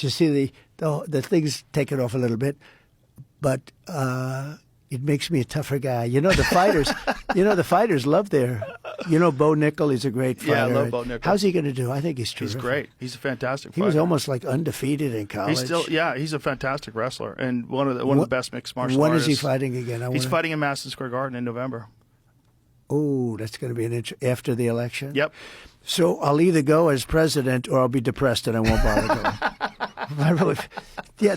you see the things taken off a little bit, but it makes me a tougher guy. You know, the fighters, the fighters love their. Bo Nickal, he's a great fighter. Yeah, I love Bo Nickal. How's he going to do? I think he's terrific. He's great. He's a fantastic fighter. He was almost like undefeated in college. He's a fantastic wrestler and one of the best mixed martial When artists. is he fighting again? He's fighting in Madison Square Garden in November. Oh, that's going to be after the election? Yep. So I'll either go as president or I'll be depressed and I won't bother going.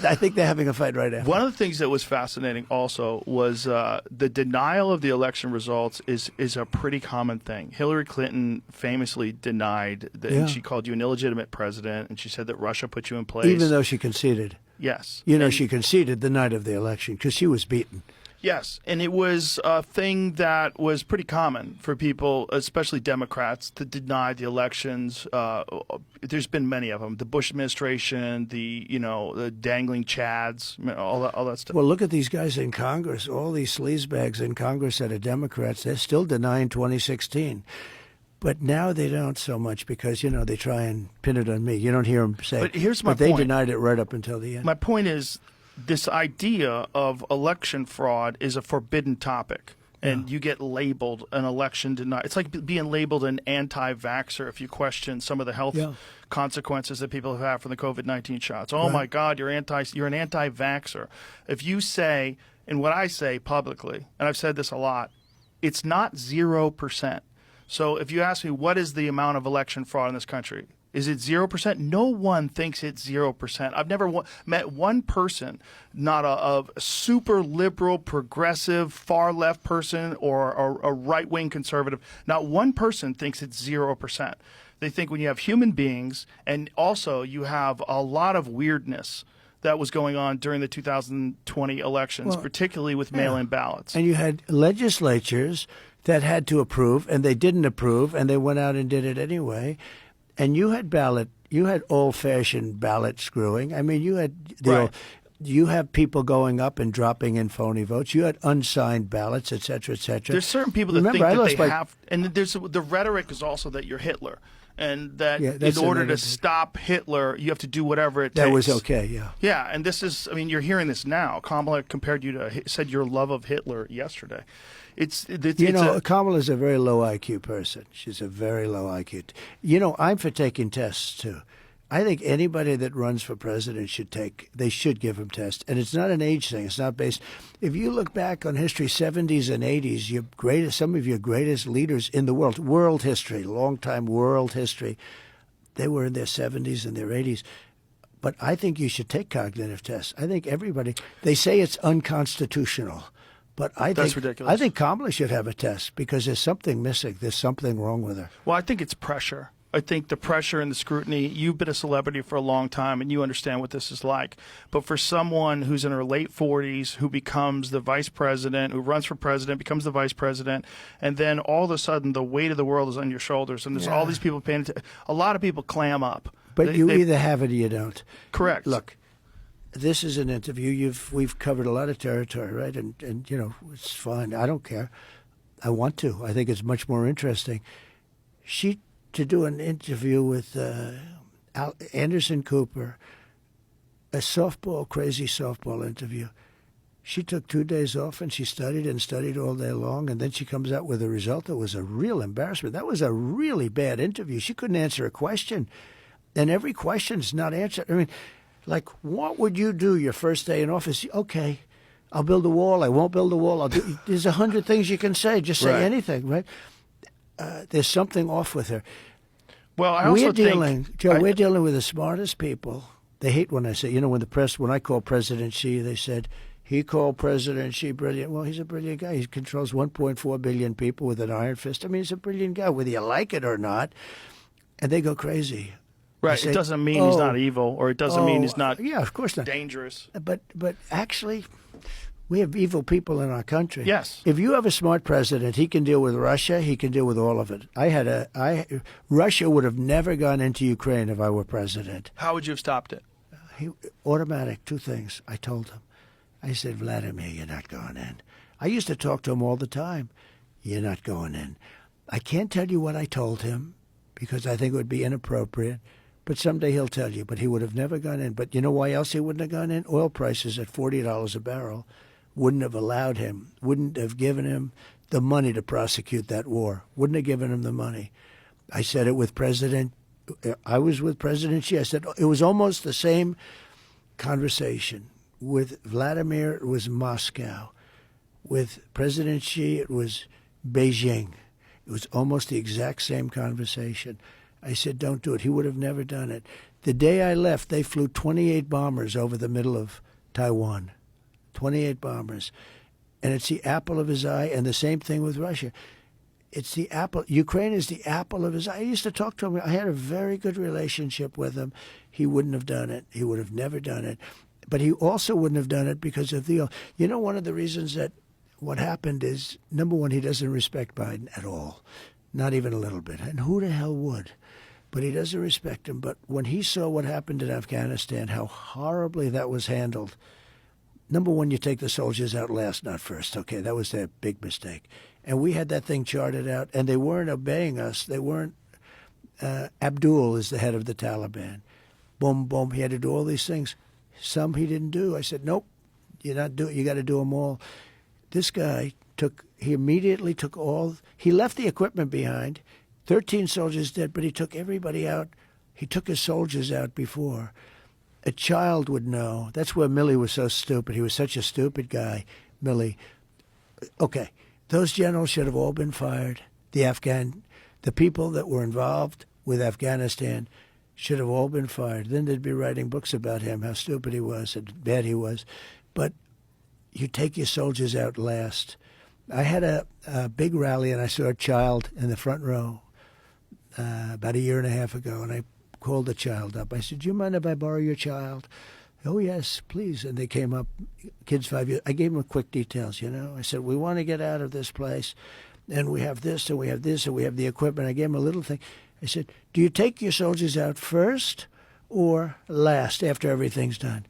I think they're having a fight right after. One of the things that was fascinating also was the denial of the election results is a pretty common thing. Hillary Clinton famously denied that and she called you an illegitimate president, and she said that Russia put you in place. Even though she conceded. Yes. She conceded the night of the election because she was beaten. Yes, and it was a thing that was pretty common for people, especially Democrats, to deny the elections. There's been many of them. The Bush administration, the dangling chads, all that stuff. Well, look at these guys in Congress. All these sleazebags in Congress that are Democrats, they're still denying 2016. But now they don't so much because, they try and pin it on me. You don't hear them say But here's my point. But they denied it right up until the end. My point is, this idea of election fraud is a forbidden topic, and you get labeled an election denier. It's like being labeled an anti-vaxxer if you question some of the health consequences that people have had from the COVID-19 shots. Oh, my God, you're an anti-vaxxer. If you say, and what I say publicly, and I've said this a lot, it's not 0%. So if you ask me, what is the amount of election fraud in this country? Is it 0%? No one thinks it's 0%. I've never met one person, not a super liberal, progressive, far left person or a right-wing conservative. Not one person thinks it's 0%. They think when you have human beings, and also you have a lot of weirdness that was going on during the 2020 elections, particularly with mail-in ballots. And you had legislatures that had to approve, and they didn't approve, and they went out and did it anyway. And you had old-fashioned ballot screwing. I mean, you had you have people going up and dropping in phony votes. You had unsigned ballots, et cetera, et cetera. There's certain people that think that they have, and the rhetoric is also that you're Hitler, and that in order to stop Hitler, you have to do whatever it takes. That was okay, yeah. Yeah, and this is, you're hearing this now. Kamala said your love of Hitler yesterday. Kamala's a very low IQ person. She's a very low IQ. I'm for taking tests, too. I think anybody that runs for president should give them tests. And it's not an age thing. It's not based. If you look back on history, 70s and 80s, some of your greatest leaders in the world history, long-time world history, they were in their 70s and their 80s. But I think you should take cognitive tests. I think they say it's unconstitutional. But That's ridiculous. I think Kamala should have a test because there's something missing. There's something wrong with her. Well, I think it's pressure. I think the pressure and the scrutiny, you've been a celebrity for a long time and you understand what this is like. But for someone who's in her late 40s, who becomes the vice president, who runs for president, becomes the vice president, and then all of a sudden the weight of the world is on your shoulders and there's all these people paying attention. A lot of people clam up. But you either have it or you don't. Correct. Look. This is an interview. We've covered a lot of territory, right? And it's fine. I don't care. I want to. I think it's much more interesting. To do an interview with Anderson Cooper, a crazy softball interview. She took 2 days off and she studied all day long, and then she comes out with a result that was a real embarrassment. That was a really bad interview. She couldn't answer a question, and every question's not answered. I mean, like, what would you do your first day in office? Okay, I'll build a wall. I won't build a wall. There's 100 things you can say. Just say anything, right? There's something off with her. Well, I also think, Joe, we're dealing with the smartest people. They hate when I say, when I call President Xi, they said, he called President Xi brilliant. Well, he's a brilliant guy. He controls 1.4 billion people with an iron fist. I mean, he's a brilliant guy, whether you like it or not. And they go crazy. Right. It doesn't mean he's not evil, or it doesn't mean he's not of course not. dangerous. But actually, we have evil people in our country. Yes. If you have a smart president, he can deal with Russia. He can deal with all of it. Russia would have never gone into Ukraine if I were president. How would you have stopped it? Automatic, 2 things. I told him. I said, Vladimir, you're not going in. I used to talk to him all the time. You're not going in. I can't tell you what I told him because I think it would be inappropriate. But someday he'll tell you, but he would have never gone in. But you know why else he wouldn't have gone in? Oil prices at $40 a barrel wouldn't have allowed him, wouldn't have given him the money to prosecute that war, wouldn't have given him the money. I said it with I was with President Xi. I said it was almost the same conversation. With Vladimir, it was Moscow. With President Xi, it was Beijing. It was almost the exact same conversation. I said, don't do it. He would have never done it. The day I left, they flew 28 bombers over the middle of Taiwan. 28 bombers. And it's the apple of his eye, and the same thing with Russia. It's the apple. Ukraine is the apple of his eye. I used to talk to him. I had a very good relationship with him. He wouldn't have done it. He would have never done it. But he also wouldn't have done it because of the... You know, one of the reasons that what happened is, number one, he doesn't respect Biden at all. Not even a little bit. And who the hell would? But he doesn't respect him. But when he saw what happened in Afghanistan, how horribly that was handled, number one, you take the soldiers out last, not first. Okay, that was their big mistake. And we had that thing charted out, and they weren't obeying us. They weren't. Abdul is the head of the Taliban. Boom, boom. He had to do all these things. Some he didn't do. I said, nope, you got to do them all. This guy he immediately took he left the equipment behind, 13 soldiers dead, but he took everybody out. He took his soldiers out before. A child would know. That's where Milley was so stupid. He was such a stupid guy, Milley. Okay, those generals should have all been fired. The people that were involved with Afghanistan should have all been fired. Then they'd be writing books about him, how stupid he was and bad he was. But you take your soldiers out last. I had a big rally, and I saw a child in the front row about a year and a half ago, and I called the child up. I said, do you mind if I borrow your child? Oh, yes, please. And they came up, kids 5 years. I gave them quick details, you know. I said, we want to get out of this place, and we have this, and we have this, and we have the equipment. I gave them a little thing. I said, do you take your soldiers out first or last after everything's done?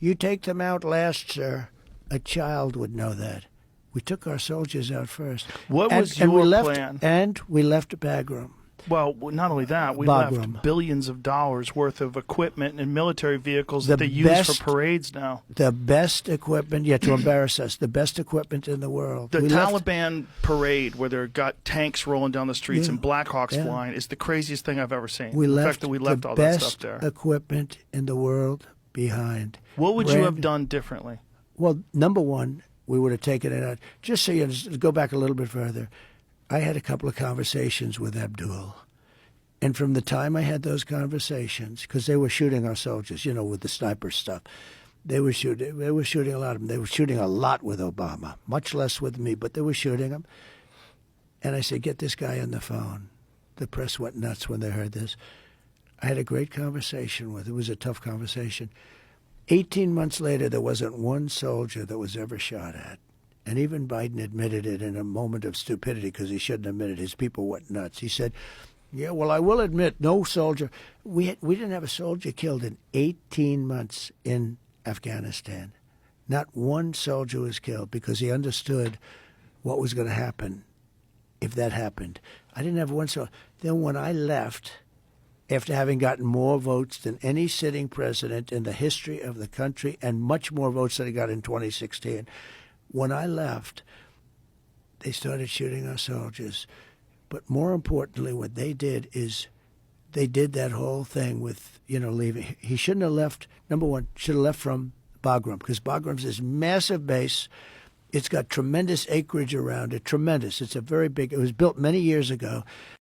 You take them out last, sir. A child would know that. We took our soldiers out first. What was your plan? And we left Bagram. Well, not only that, we left billions of dollars worth of equipment and military vehicles that they use for parades now. The best equipment, to embarrass us, the best equipment in the world. The Taliban parade where they've got tanks rolling down the streets and Blackhawks flying is the craziest thing I've ever seen. The fact that we left all that stuff there. The best equipment in the world behind. What would you have done differently? Well, number one, we would have taken it out. Just so you go back a little bit further, I had a couple of conversations with Abdul. And from the time I had those conversations, because they were shooting our soldiers, with the sniper stuff, they were shooting a lot of them. They were shooting a lot with Obama, much less with me, but they were shooting them. And I said, get this guy on the phone. The press went nuts when they heard this. I had a great conversation with him. It was a tough conversation. 18 months later, there wasn't one soldier that was ever shot at. And even Biden admitted it in a moment of stupidity because he shouldn't admit it. His people went nuts. He said, yeah, well, I will admit, no soldier. We didn't have a soldier killed in 18 months in Afghanistan. Not one soldier was killed because he understood what was going to happen if that happened. I didn't have one soldier. Then when I left, after having gotten more votes than any sitting president in the history of the country and much more votes than he got in 2016, when I left, they started shooting our soldiers. But more importantly, what they did is they did that whole thing with, leaving. He shouldn't have left. Number one, should have left from Bagram because Bagram's this massive base. It's got tremendous acreage around it, tremendous. It's a very big, it was built many years ago.